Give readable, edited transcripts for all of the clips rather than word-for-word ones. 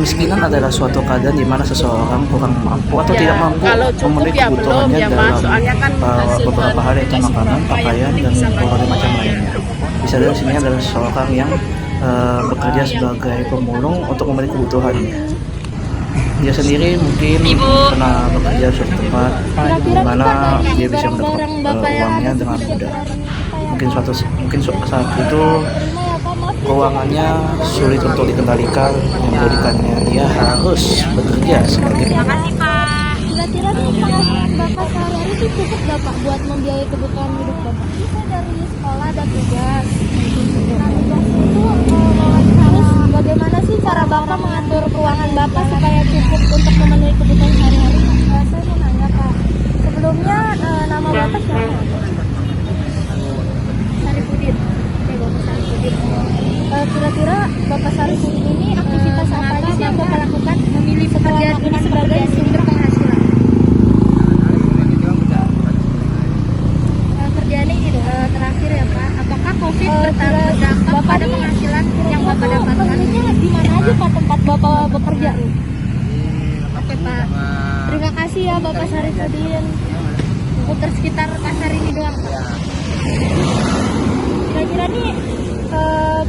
Kemiskinan adalah suatu keadaan di mana seseorang kurang mampu atau Ya, tidak mampu kalau cukup memenuhi ya belum kebutuhannya ya Mas, dalam soalnya kan hasil beberapa hal yaitu itu makanan, seberapa yang pakaian, penting dan bisa berbagai macam mandiri. lainnya. Bisa dari sini adalah seseorang yang bekerja sebagai pemulung untuk memenuhi kebutuhannya. Dia sendiri mungkin pernah bekerja di suatu tempat di Kira-kira nih mana Pak, dari dia bisa mendapat barang-barang Bapak yang uangnya ada dengan sedikit mudah. dari kita yang Mungkin saat itu terima ya Pak, maaf ya keuangannya kita sulit untuk dikendalikan, yang menjadikannya dia harus bekerja sebagai makasih Pak. Kira-kira nih penghasilan Bapak sehari-hari itu cukup nggak Pak buat membiayai kebutuhan hidup Bapak? Bisa dari sekolah ada tugas. Nah tugas itu terus bagaimana sih cara Bapak mengatur keuangan Bapak supaya cukup untuk memenuhi kebutuhan sehari-hari? Saya mau nanya Pak, sebelumnya nama Bapak siapa? Sarifudin. Oke, Bapak Sarifudin. Kira-kira Bapak Sarifudin ini aktivitas apa aja sih yang Bapak lakukan memilih pekerjaan ini sebagai sumber penghasilan? Kerjaannya gitu. Terakhir ya Pak, apakah COVID berdampak pada penghasilan yang Bapak dapatkan? Di mana aja Pak tempat Bapak bekerja? Oke Pak, terima kasih ya Bapak Sarifudin. Putar sekitar pasar ini doang Pak. Kira-kira nih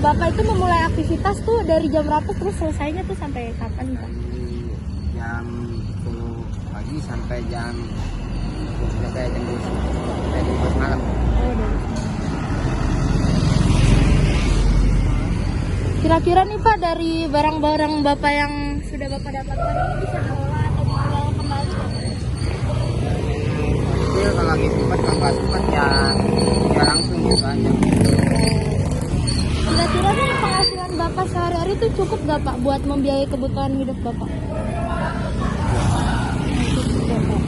Bapak itu memulai aktivitas tuh dari jam berapa terus selesainya tuh sampai kapan Pak? Jam 10 pagi sampai jam 12 malam. Kira-kira nih Pak, dari barang-barang Bapak yang sudah Bapak dapatkan ini bisa diolah atau dijual kembali Pak? Jadi kalau lagi sempat ya langsung gitu aja. Kira-kira nih penghasilan Bapak sehari-hari itu cukup gak Pak buat membiayai kebutuhan hidup Bapak? Cukup ya, Pak.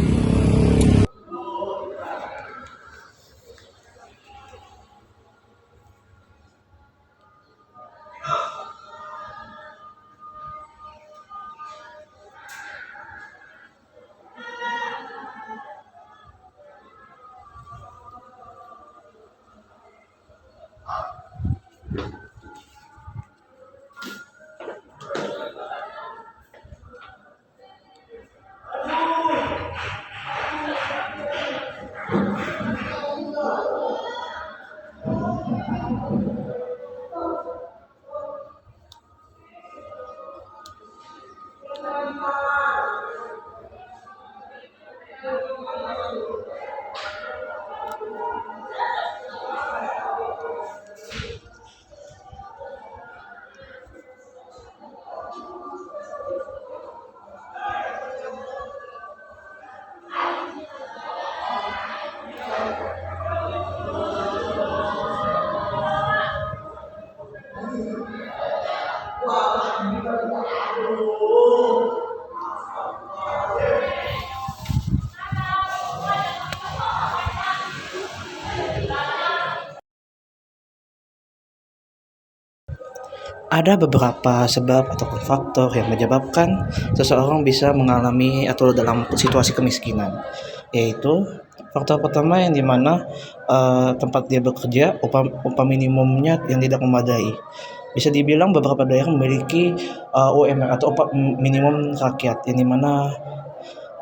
Ada beberapa sebab ataupun faktor yang menyebabkan seseorang bisa mengalami atau dalam situasi kemiskinan, yaitu faktor pertama yang dimana tempat dia bekerja upah minimumnya yang tidak memadai. Bisa dibilang beberapa daerah memiliki UMR atau upah minimum rakyat yang dimana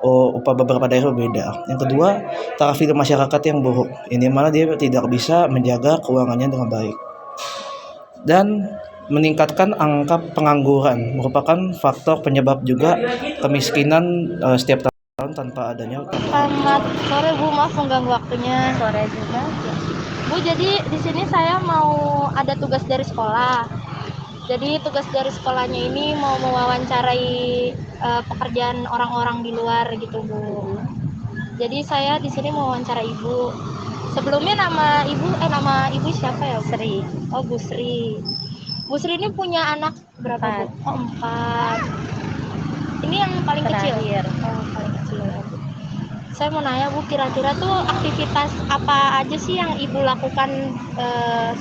upah beberapa daerah berbeda. Yang kedua, taraf hidup masyarakat yang buruk, yang dimana dia tidak bisa menjaga keuangannya dengan baik. Dan meningkatkan angka pengangguran merupakan faktor penyebab juga kemiskinan setiap tahun tanpa adanya Selamat sore Bu, maaf mengganggu waktunya. Sore juga. Bu, jadi di sini saya mau ada tugas dari sekolah. Jadi tugas dari sekolahnya ini mau mewawancarai pekerjaan orang-orang di luar gitu Bu. Jadi saya di sini mau wawancara Ibu. Sebelumnya nama Ibu siapa ya? Sri. Oh Bu Sri. Bu Sri ini punya anak berapa Bu? Oh 4. Ini yang paling kecil. Oh paling kecil ya Bu. Saya mau nanya Bu, kira-kira tuh aktivitas apa aja sih yang Ibu lakukan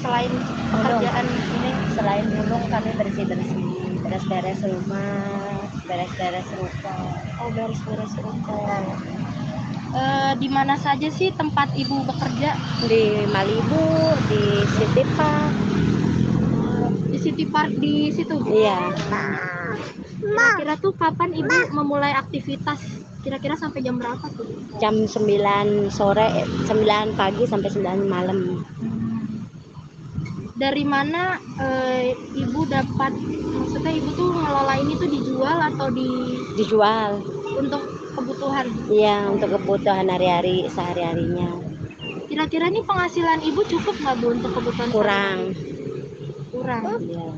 selain pekerjaan ini? Selain mulung, kami bersih-bersih, beres-beres rumah, beres-beres ruko. Oh beres-beres ruko. Di mana saja sih tempat Ibu bekerja? Di Malibu, di City Park. Di City Park di situ? Iya. Kira-kira tuh kapan ibu memulai aktivitas? Kira-kira sampai jam berapa tuh? Jam 9 sore, 9 pagi sampai 9 malam. Dari mana ibu dapat, maksudnya ibu tuh ngelola ini tuh dijual atau Dijual. untuk kebutuhan? Iya, untuk kebutuhan hari-hari sehari-harinya. Kira-kira nih penghasilan ibu cukup nggak bu untuk kebutuhan Kurang. sehari-hari? Kurang. Iya.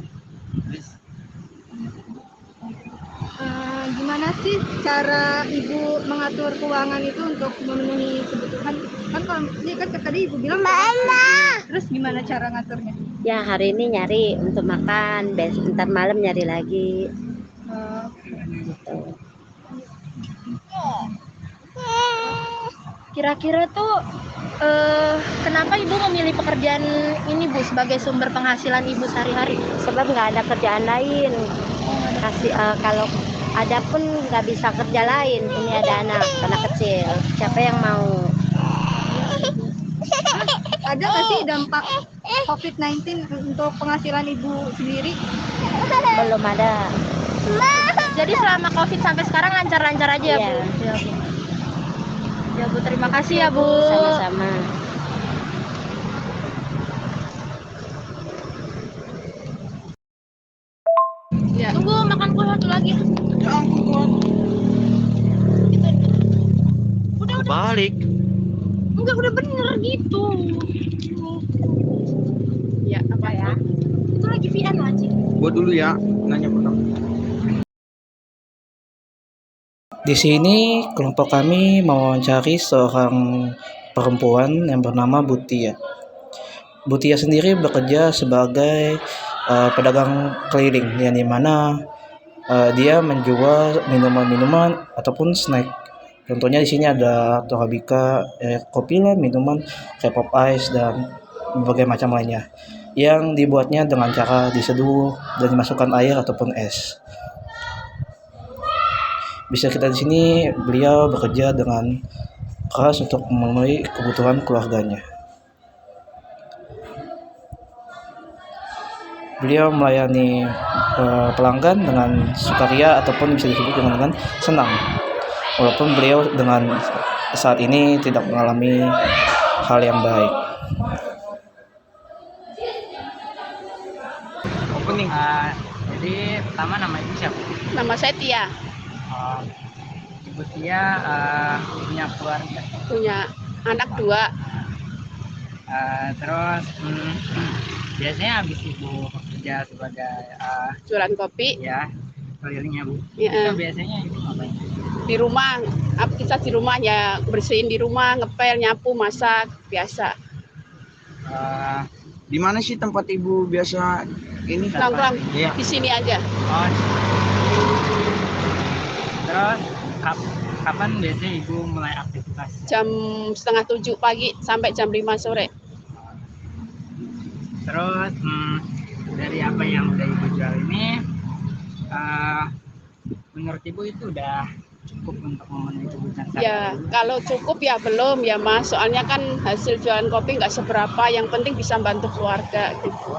Gimana sih cara ibu mengatur keuangan itu untuk memenuhi kebutuhan? Kan kalau ini kan tadi ibu bilang terus gimana cara ngaturnya? Ya, hari ini nyari untuk makan, ntar malam nyari lagi. Gitu. Kira-kira tuh kenapa ibu memilih pekerjaan ini bu sebagai sumber penghasilan ibu sehari-hari? Sebab nggak ada kerjaan lain. Kalau ada pun nggak bisa kerja lain. Ini ada anak kecil. Siapa yang mau? Ada nggak sih dampak COVID-19 untuk penghasilan ibu sendiri? Belum ada. Jadi selama COVID sampai sekarang lancar-lancar aja ya Iya. bu? Ya bu. Ya bu, terima kasih ya bu. Sama-sama. Tunggu makan kue satu lagi. Udah. Balik. Enggak, udah bener gitu. Ya, apa ya? Itu lagi VN lagi. Buat dulu ya, nanya pertama. Di sini kelompok kami mewawancari seorang perempuan yang bernama Butia. Butia sendiri bekerja sebagai pedagang keliling, yang dimana dia menjual minuman-minuman ataupun snack. Contohnya di sini ada Torabika, kopi lah, minuman kayak pop ice dan berbagai macam lainnya, yang dibuatnya dengan cara diseduh dan dimasukkan air ataupun es. Bisa kita di sini beliau bekerja dengan keras untuk memenuhi kebutuhan keluarganya. Beliau melayani pelanggan dengan sukaria ataupun bisa disebut dengan senang. Walaupun beliau dengan saat ini tidak mengalami hal yang baik. Opening. Jadi pertama nama ibu siapa? Nama saya Tia, Ibu Tia punya keluarga. punya anak 2. Terus biasanya habis ibu bekerja sebagai Jualan kopi ya kelilingnya bu. Ya. Itu biasanya ibu ngapain? di rumah. Kita di rumah ya bersihin di rumah, ngepel, nyapu, masak biasa. Di mana sih tempat ibu biasa ini? Nongkrong Iya. di sini aja. Oh. Terus kapan biasanya ibu mulai aktivitas? Jam 6:30 pagi sampai jam 5 sore. Terus dari apa yang udah ibu jual ini, menurut ibu itu udah cukup untuk memenuhi kebutuhan Ya sehari-hari? kalau cukup ya belum ya Mas. Soalnya kan hasil jualan kopi nggak seberapa. Yang penting bisa bantu keluarga gitu.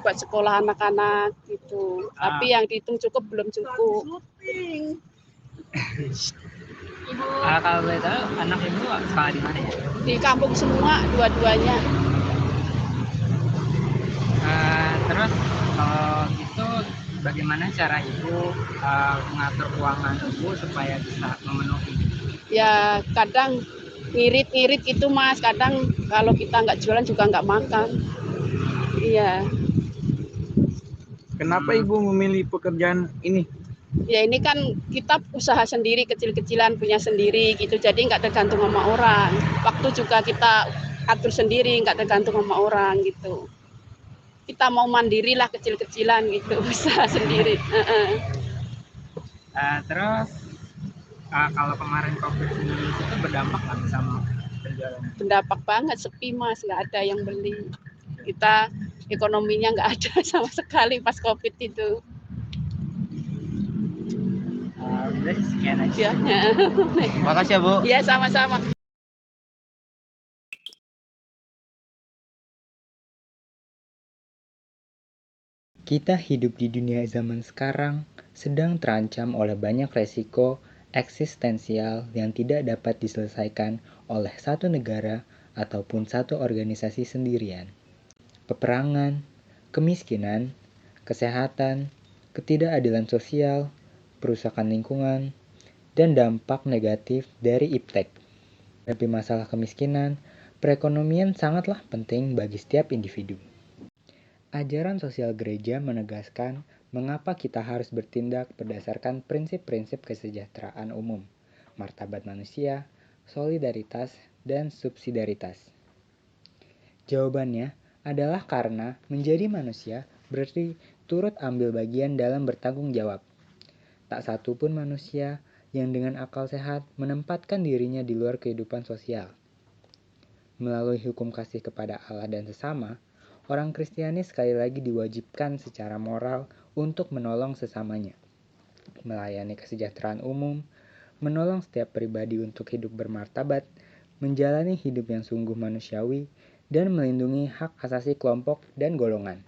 Buat sekolah anak-anak gitu. Tapi yang dihitung cukup belum cukup. Kalau boleh tahu anak ibu sekolah di mana ya? Di kampung semua dua-duanya. Terus kalau gitu bagaimana cara ibu mengatur keuangan ibu supaya bisa memenuhi? Ya kadang ngirit-ngirit gitu Mas, kadang kalau kita nggak jualan juga nggak makan. Iya, Kenapa ibu memilih pekerjaan ini? ya ini kan kita usaha sendiri, kecil-kecilan punya sendiri gitu, jadi nggak tergantung sama orang. Waktu juga kita atur sendiri, nggak tergantung sama orang gitu. Kita mau mandiri lah kecil-kecilan gitu, usaha sendiri. Terus kalau kemarin COVID-19 itu berdampak nggak sama penjualan? Berdampak banget, sepi Mas, nggak ada yang beli. Kita ekonominya nggak ada sama sekali pas COVID itu. Udah sekian aja. Ya, Makasih ya bu. ya sama-sama. Kita hidup di dunia zaman sekarang sedang terancam oleh banyak resiko eksistensial yang tidak dapat diselesaikan oleh satu negara ataupun satu organisasi sendirian. Peperangan, kemiskinan, kesehatan, ketidakadilan sosial, perusakan lingkungan, dan dampak negatif dari iptek. Menghadapi masalah kemiskinan, perekonomian sangatlah penting bagi setiap individu. Ajaran sosial gereja menegaskan mengapa kita harus bertindak berdasarkan prinsip-prinsip kesejahteraan umum, martabat manusia, solidaritas, dan subsidiaritas. Jawabannya adalah karena menjadi manusia berarti turut ambil bagian dalam bertanggung jawab. Tak satu pun manusia yang dengan akal sehat menempatkan dirinya di luar kehidupan sosial. Melalui hukum kasih kepada Allah dan sesama, orang Kristiani sekali lagi diwajibkan secara moral untuk menolong sesamanya, melayani kesejahteraan umum, menolong setiap pribadi untuk hidup bermartabat, menjalani hidup yang sungguh manusiawi, dan melindungi hak asasi kelompok dan golongan.